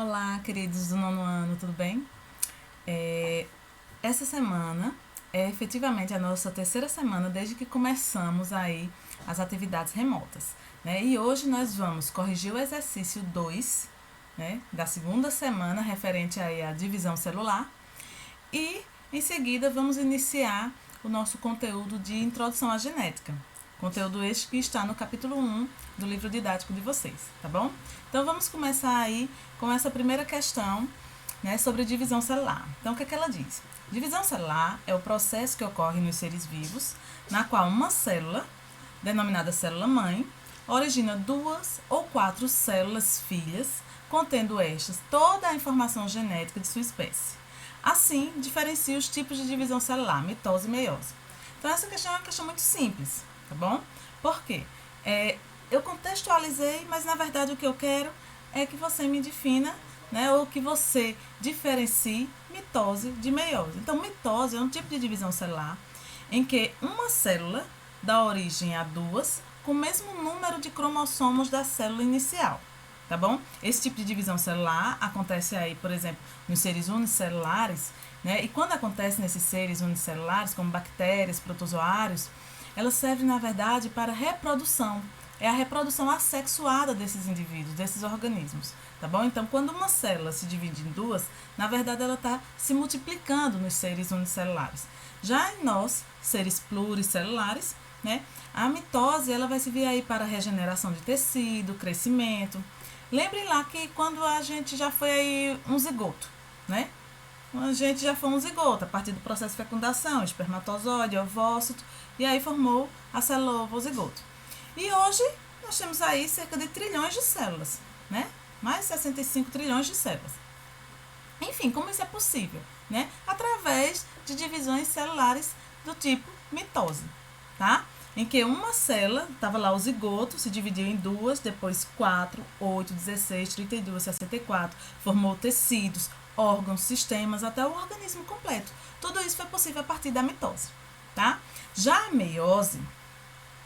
Olá, queridos do nono ano, tudo bem? Essa semana é efetivamente a nossa terceira semana desde que começamos aí as atividades remotas, né? E hoje nós vamos corrigir o exercício 2, né, da segunda semana referente aí à divisão celular e em seguida vamos iniciar o nosso conteúdo de introdução à genética. Conteúdo este que está no capítulo 1 do livro didático de vocês, tá bom? Então vamos começar aí com essa primeira questão, né, sobre divisão celular. Então o que é que ela diz? Divisão celular é o processo que ocorre nos seres vivos, na qual uma célula, denominada célula-mãe, origina 2 ou 4 células filhas, contendo estas toda a informação genética de sua espécie. Assim, diferencia os tipos de divisão celular, mitose e meiose. Então essa questão é uma questão muito simples, tá bom? Por quê? Eu contextualizei, mas na verdade o que eu quero é que você me defina, né, ou que você diferencie mitose de meiose. Então, mitose é um tipo de divisão celular em que uma célula dá origem a duas com o mesmo número de cromossomos da célula inicial, tá bom? Esse tipo de divisão celular acontece aí, por exemplo, nos seres unicelulares, né? E quando acontece nesses seres unicelulares, como bactérias, protozoários, ela serve, na verdade, para reprodução. É a reprodução assexuada desses indivíduos, desses organismos, tá bom? Então, quando uma célula se divide em duas, na verdade ela está se multiplicando nos seres unicelulares. Já em nós, seres pluricelulares, né, a mitose ela vai servir aí para regeneração de tecido, crescimento. Lembrem lá que quando a gente já foi aí um zigoto, né? A gente já foi um zigoto, a partir do processo de fecundação, espermatozoide, ovócito, e aí formou a célula ovo-zigoto. E hoje nós temos aí cerca de trilhões de células, né? Mais 65 trilhões de células. Enfim, como isso é possível? Né? Através de divisões celulares do tipo mitose, tá? Em que uma célula, estava lá o zigoto, se dividiu em duas, depois 4, 8, 16, 32, 64, formou tecidos, órgãos, sistemas, até o organismo completo. Tudo isso foi possível a partir da mitose, tá? Já a meiose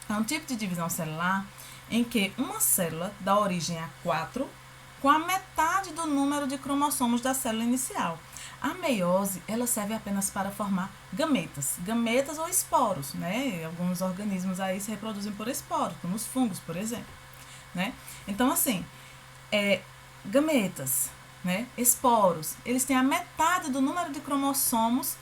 é um tipo de divisão celular em que uma célula dá origem a 4 com a metade do número de cromossomos da célula inicial. A meiose, ela serve apenas para formar gametas ou esporos, né? Alguns organismos aí se reproduzem por esporos, como os fungos, por exemplo, né? Então, assim, gametas, né? Esporos, eles têm a metade do número de cromossomos,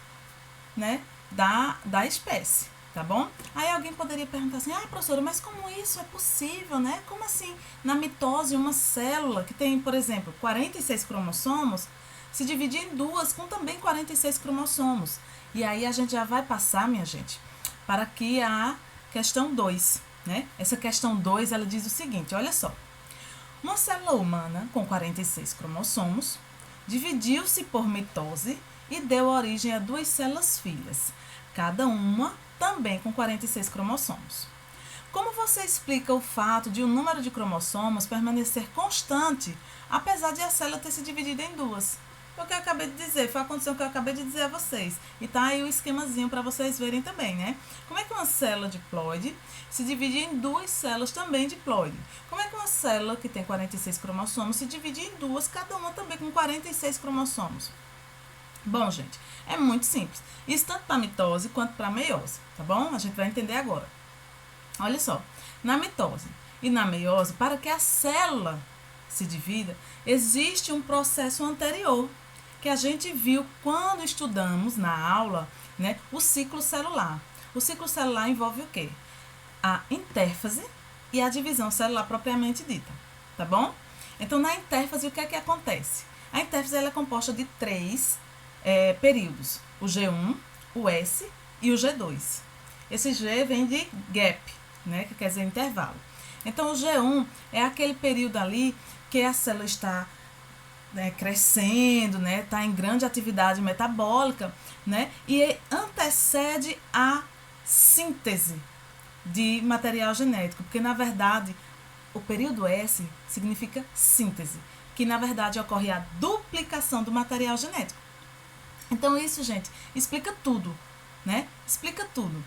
né, da espécie, tá bom? Aí alguém poderia perguntar assim, professora, mas como isso é possível, né? Como assim, na mitose, uma célula que tem, por exemplo, 46 cromossomos, se divide em duas com também 46 cromossomos. E aí a gente já vai passar, minha gente, para aqui a questão 2, né? Essa questão 2, ela diz o seguinte, olha só. Uma célula humana com 46 cromossomos dividiu-se por mitose e deu origem a 2 células filhas, cada uma também com 46 cromossomos. Como você explica o fato de o número de cromossomos permanecer constante, apesar de a célula ter se dividido em duas? Foi o que eu acabei de dizer, foi a condição que eu acabei de dizer a vocês. E tá aí o esquemazinho para vocês verem também, né? Como é que uma célula diploide se divide em 2 células também diploide? Como é que uma célula que tem 46 cromossomos se divide em duas, cada uma também com 46 cromossomos? Bom, gente, é muito simples. Isso tanto para mitose quanto para meiose, tá bom? A gente vai entender agora. Olha só, na mitose e na meiose, para que a célula se divida, existe um processo anterior que a gente viu quando estudamos na aula, né, o ciclo celular. O ciclo celular envolve o quê? A intérfase e a divisão celular propriamente dita, tá bom? Então, na intérfase, o que é que acontece? A intérfase ela é composta de 3 períodos, o G1, o S e o G2. Esse G vem de gap, né, que quer dizer intervalo. Então, o G1 é aquele período ali que a célula está, né, crescendo, né, está em grande atividade metabólica, né, e antecede a síntese de material genético, porque na verdade o período S significa síntese, que na verdade ocorre a duplicação do material genético. Então isso, gente, explica tudo, né? Explica tudo.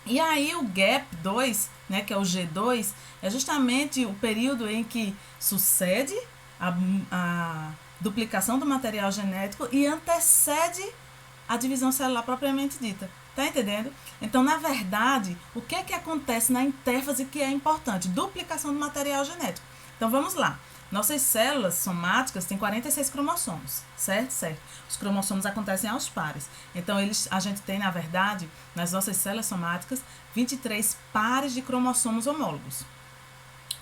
E aí o gap 2, né, que é o G2, é justamente o período em que sucede a duplicação do material genético e antecede a divisão celular propriamente dita. Tá entendendo? Então, na verdade, o que é que acontece na intérfase que é importante? Duplicação do material genético. Então, vamos lá. Nossas células somáticas têm 46 cromossomos, certo? Certo. Os cromossomos acontecem aos pares. Então, a gente tem, na verdade, nas nossas células somáticas, 23 pares de cromossomos homólogos.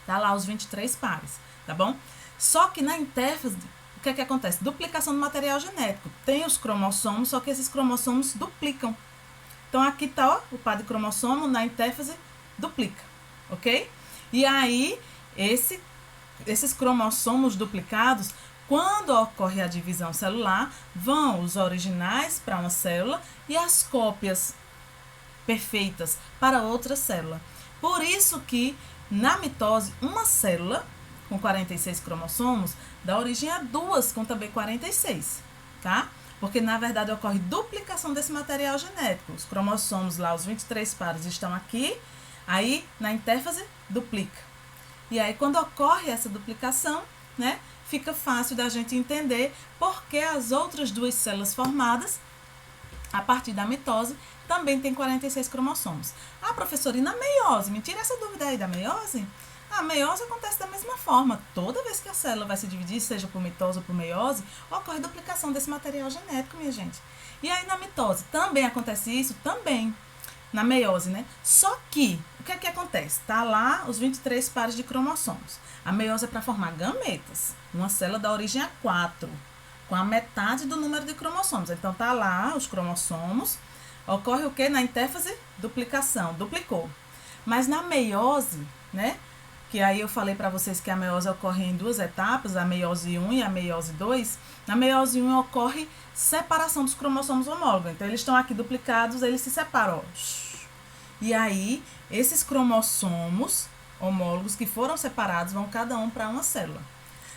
Tá lá os 23 pares, tá bom? Só que na intérfase, o que é que acontece? Duplicação do material genético. Tem os cromossomos, só que esses cromossomos duplicam. Então, aqui tá, ó, o par de cromossomo, na intérfase, duplica, ok? E aí, esses cromossomos duplicados, quando ocorre a divisão celular, vão os originais para uma célula e as cópias perfeitas para outra célula. Por isso que, na mitose, uma célula com 46 cromossomos dá origem a duas com também 46, tá? Porque, na verdade, ocorre duplicação desse material genético. Os cromossomos lá, os 23 pares, estão aqui, aí, na intérfase, duplica. E aí, quando ocorre essa duplicação, né, fica fácil da gente entender por que as outras duas células formadas, a partir da mitose, também tem 46 cromossomos. Ah, professora, e na meiose? Me tira essa dúvida aí da meiose. A meiose acontece da mesma forma. Toda vez que a célula vai se dividir, seja por mitose ou por meiose, ocorre duplicação desse material genético, minha gente. E aí na mitose também acontece isso? Também. Na meiose, né? Só que, o que é que acontece? Tá lá os 23 pares de cromossomos. A meiose é para formar gametas. Uma célula dá origem a 4, com a metade do número de cromossomos. Então tá lá os cromossomos. Ocorre o que? Na intérfase? Duplicação. Duplicou. Mas na meiose, né? Que aí eu falei para vocês que a meiose ocorre em duas etapas, a meiose 1 e a meiose 2. Na meiose 1 ocorre separação dos cromossomos homólogos. Então, eles estão aqui duplicados, eles se separam. Ó. E aí, esses cromossomos homólogos que foram separados vão cada um para uma célula.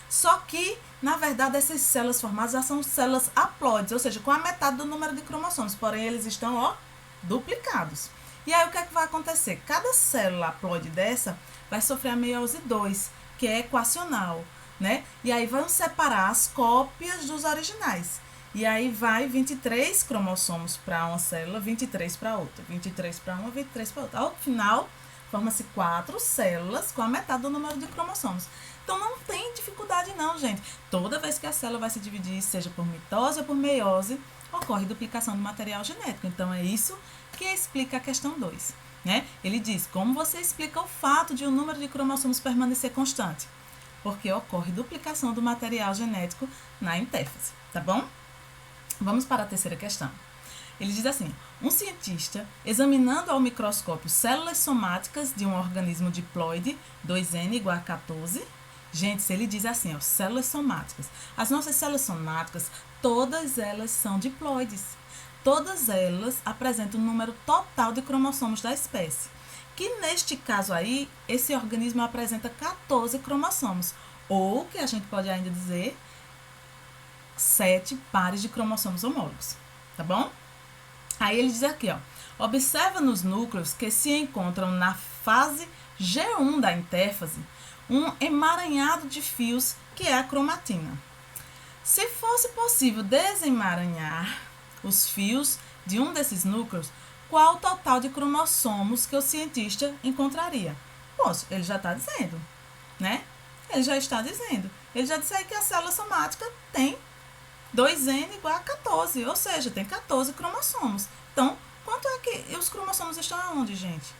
Só que, na verdade, essas células formadas já são células haploides, ou seja, com a metade do número de cromossomos. Porém, eles estão, ó, duplicados. E aí, o que é que vai acontecer? Cada célula haploide dessa vai sofrer a meiose 2, que é equacional, né? E aí vão separar as cópias dos originais. E aí vai 23 cromossomos para uma célula, 23 para outra, 23 para uma, 23 para outra. Ao final, forma-se 4 células com a metade do número de cromossomos. Então, não tem dificuldade não, gente. Toda vez que a célula vai se dividir, seja por mitose ou por meiose, ocorre duplicação do material genético. Então, é isso que explica a questão 2. Né? Ele diz, como você explica o fato de o número de cromossomos permanecer constante? Porque ocorre duplicação do material genético na intérfase, tá bom? Vamos para a terceira questão. Ele diz assim, um cientista, examinando ao microscópio células somáticas de um organismo diploide, 2N igual a 14, gente, se ele diz assim, ó, células somáticas, as nossas células somáticas, todas elas são diploides. Todas elas apresentam o número total de cromossomos da espécie. Que neste caso aí, esse organismo apresenta 14 cromossomos. Ou, que a gente pode ainda dizer, 7 pares de cromossomos homólogos. Tá bom? Aí ele diz aqui, ó. Observa nos núcleos que se encontram na fase G1 da intérfase um emaranhado de fios que é a cromatina. Se fosse possível desemaranhar os fios de um desses núcleos, qual o total de cromossomos que o cientista encontraria? Poxa, ele já está dizendo, né? Ele já está dizendo. Ele já disse aí que a célula somática tem 2N igual a 14, ou seja, tem 14 cromossomos. Então, quanto é que os cromossomos estão aonde, gente?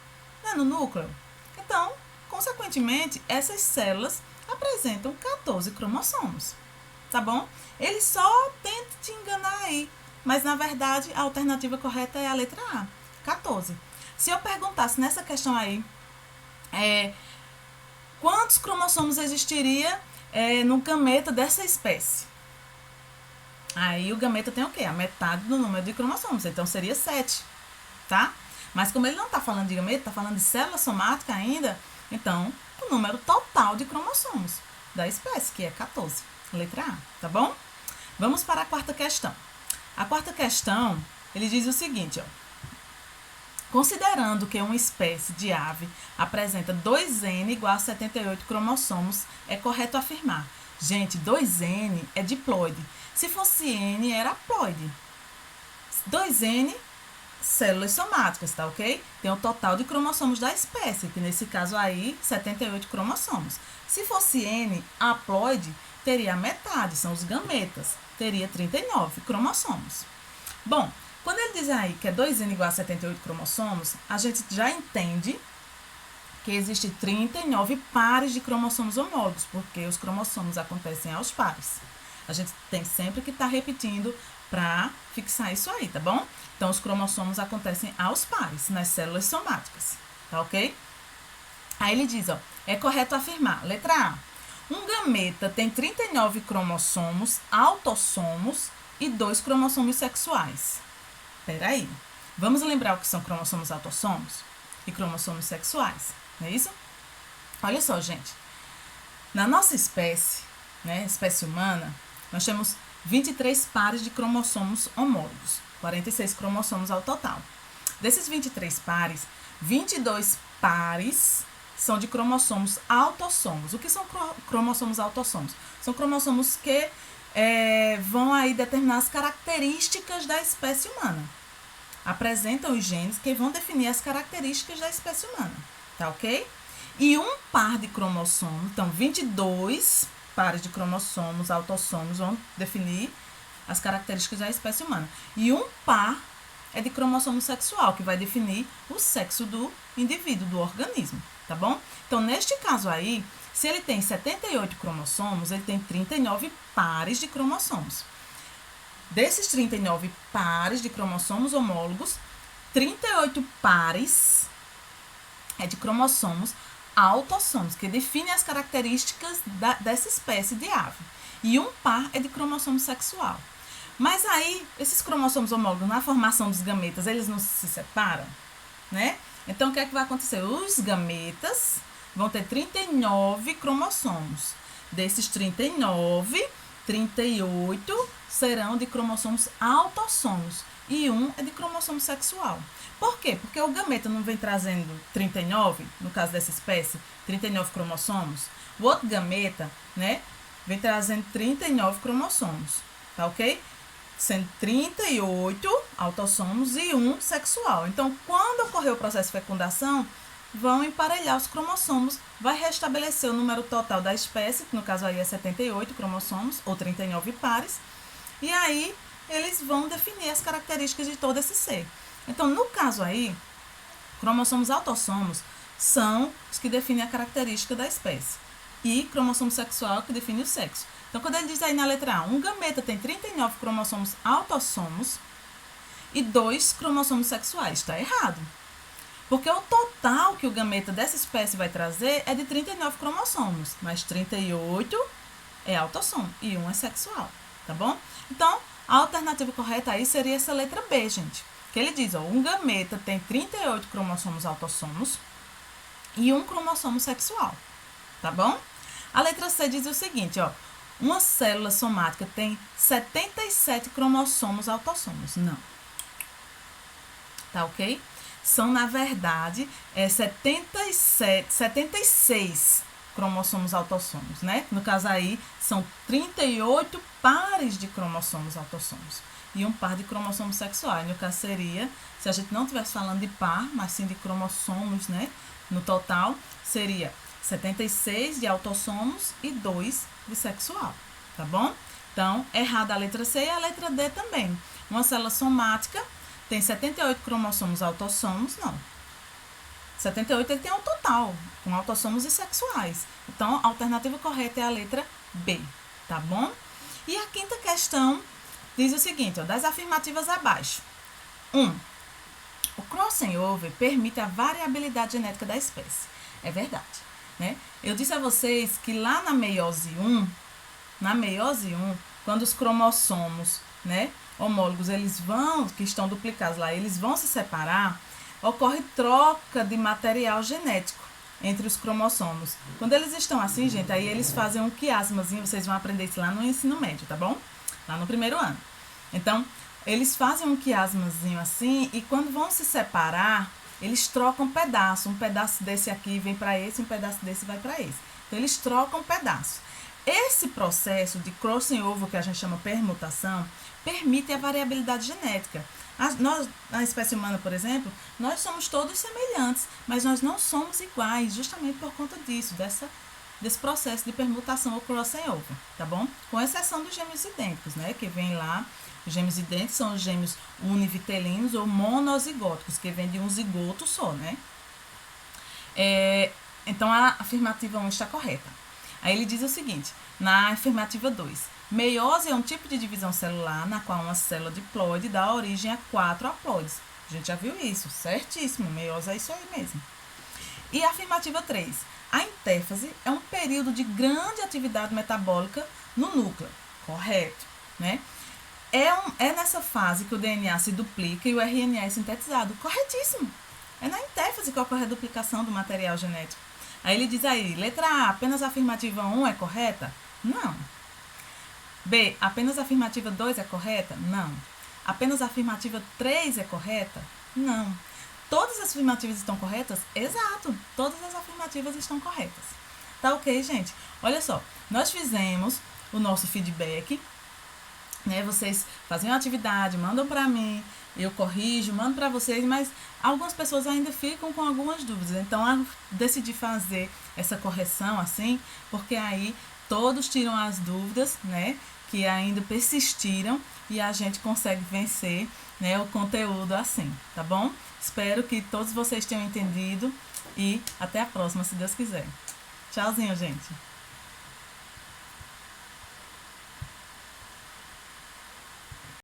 Não é no núcleo? Então, consequentemente, essas células apresentam 14 cromossomos, tá bom? Ele só tenta te enganar aí. Mas, na verdade, a alternativa correta é a letra A, 14. Se eu perguntasse nessa questão aí, quantos cromossomos existiria no gameta dessa espécie? Aí o gameta tem o quê? A metade do número de cromossomos, então seria 7, tá? Mas como ele não está falando de gameta, está falando de célula somática ainda, então o número total de cromossomos da espécie, que é 14, letra A, tá bom? Vamos para a quarta questão. A quarta questão, ele diz o seguinte, ó. Considerando que uma espécie de ave apresenta 2N igual a 78 cromossomos, é correto afirmar Gente, 2N é diploide. Se fosse N, era haploide. 2N, células somáticas, tá ok? Tem o total de cromossomos da espécie, que nesse caso aí, 78 cromossomos. Se fosse N, haploide, teria a metade, são os gametas. Teria 39 cromossomos. Bom, quando ele diz aí que é 2N igual a 78 cromossomos, a gente já entende que existe 39 pares de cromossomos homólogos, porque os cromossomos acontecem aos pares. A gente tem sempre que estar repetindo para fixar isso aí, tá bom? Então, os cromossomos acontecem aos pares, nas células somáticas, tá ok? Aí ele diz, ó, é correto afirmar, letra A, um gameta tem 39 cromossomos autossomos e 2 cromossomos sexuais. Peraí, vamos lembrar o que são cromossomos autossomos e cromossomos sexuais, não é isso? Olha só, gente, na nossa espécie, né, espécie humana, nós temos 23 pares de cromossomos homólogos, 46 cromossomos ao total. Desses 23 pares, 22 pares são de cromossomos autossomos. O que são cromossomos autossomos? São cromossomos que vão aí determinar as características da espécie humana. Apresentam os genes que vão definir as características da espécie humana, tá ok? E um par de cromossomos, então 22 pares de cromossomos autossomos vão definir as características da espécie humana. E um par é de cromossomo sexual, que vai definir o sexo do indivíduo, do organismo, tá bom? Então, neste caso aí, se ele tem 78 cromossomos, ele tem 39 pares de cromossomos. Desses 39 pares de cromossomos homólogos, 38 pares é de cromossomos autossomos, que definem as características dessa espécie de ave. E um par é de cromossomo sexual. Mas aí, esses cromossomos homólogos, na formação dos gametas, eles não se separam, né? Então, o que é que vai acontecer? Os gametas vão ter 39 cromossomos. Desses 39, 38 serão de cromossomos autossomos e um é de cromossomo sexual. Por quê? Porque o gameta não vem trazendo 39, no caso dessa espécie, 39 cromossomos. O outro gameta, né, vem trazendo 39 cromossomos, tá ok? Sendo 38 autossomos e um sexual. Então, quando ocorrer o processo de fecundação, vão emparelhar os cromossomos, vai restabelecer o número total da espécie, que no caso aí é 78 cromossomos, ou 39 pares, e aí eles vão definir as características de todo esse ser. Então, no caso aí, cromossomos autossomos são os que definem a característica da espécie, e cromossomo sexual que define o sexo. Então, quando ele diz aí na letra A, um gameta tem 39 cromossomos autossomos e 2 cromossomos sexuais, está errado. Porque o total que o gameta dessa espécie vai trazer é de 39 cromossomos, mas 38 é autossomo e 1 é sexual, tá bom? Então, a alternativa correta aí seria essa letra B, gente. Que ele diz, ó, um gameta tem 38 cromossomos autossomos e 1 cromossomo sexual, tá bom? A letra C diz o seguinte, ó, uma célula somática tem 77 cromossomos autossomos. Não. Tá ok? São, na verdade, 76 cromossomos autossomos, né? No caso aí, são 38 pares de cromossomos autossomos e um par de cromossomos sexuais. No caso seria, se a gente não estivesse falando de par, mas sim de cromossomos, né? No total, seria 76 de autossomos e 2 de sexual, tá bom? Então, errada a letra C e a letra D também. Uma célula somática tem 78 cromossomos autossomos, não. 78 ele tem um total, com autossomos e sexuais. Então, a alternativa correta é a letra B, tá bom? E a quinta questão diz o seguinte, ó, das afirmativas abaixo. 1. O crossing over permite a variabilidade genética da espécie. É verdade, né? Eu disse a vocês que lá na meiose 1, quando os cromossomos, né, homólogos, que estão duplicados lá, eles vão se separar, ocorre troca de material genético entre os cromossomos. Quando eles estão assim, gente, aí eles fazem um quiasmazinho, vocês vão aprender isso lá no ensino médio, tá bom? Lá no primeiro ano. Então, eles fazem um quiasmazinho assim e quando vão se separar, eles trocam um pedaço. Um pedaço desse aqui vem para esse, um pedaço desse vai para esse. Então, eles trocam pedaço. Esse processo de crossing over, que a gente chama permutação, permite a variabilidade genética. Nós, na espécie humana, por exemplo, nós somos todos semelhantes, mas nós não somos iguais, justamente por conta disso, desse processo de permutação ou crossing over, tá bom? Com exceção dos gêmeos idênticos, né? Que vem lá, os gêmeos idênticos são os gêmeos univitelinos ou monozigóticos, que vem de um zigoto só, né? Então, a afirmativa 1 está correta. Aí ele diz o seguinte, na afirmativa 2, meiose é um tipo de divisão celular na qual uma célula diploide dá origem a 4 haploides. A gente já viu isso, certíssimo, meiose é isso aí mesmo. E a afirmativa 3, a intéfase é um período de grande atividade metabólica no núcleo. Correto, né? É nessa fase que o DNA se duplica e o RNA é sintetizado. Corretíssimo. É na intéfase que ocorre a duplicação do material genético. Aí ele diz aí, letra A, apenas a afirmativa 1 é correta? Não. B, apenas a afirmativa 2 é correta? Não. Apenas a afirmativa 3 é correta? Não. Todas as afirmativas estão corretas? Exato, todas as afirmativas estão corretas. Tá ok, gente? Olha só, nós fizemos o nosso feedback, né? Vocês fazem uma atividade, mandam para mim, eu corrijo, mando para vocês, mas algumas pessoas ainda ficam com algumas dúvidas. Então, eu decidi fazer essa correção assim, porque aí todos tiram as dúvidas, né? Que ainda persistiram e a gente consegue vencer, né, o conteúdo assim, tá bom? Espero que todos vocês tenham entendido e até a próxima, se Deus quiser. Tchauzinho, gente!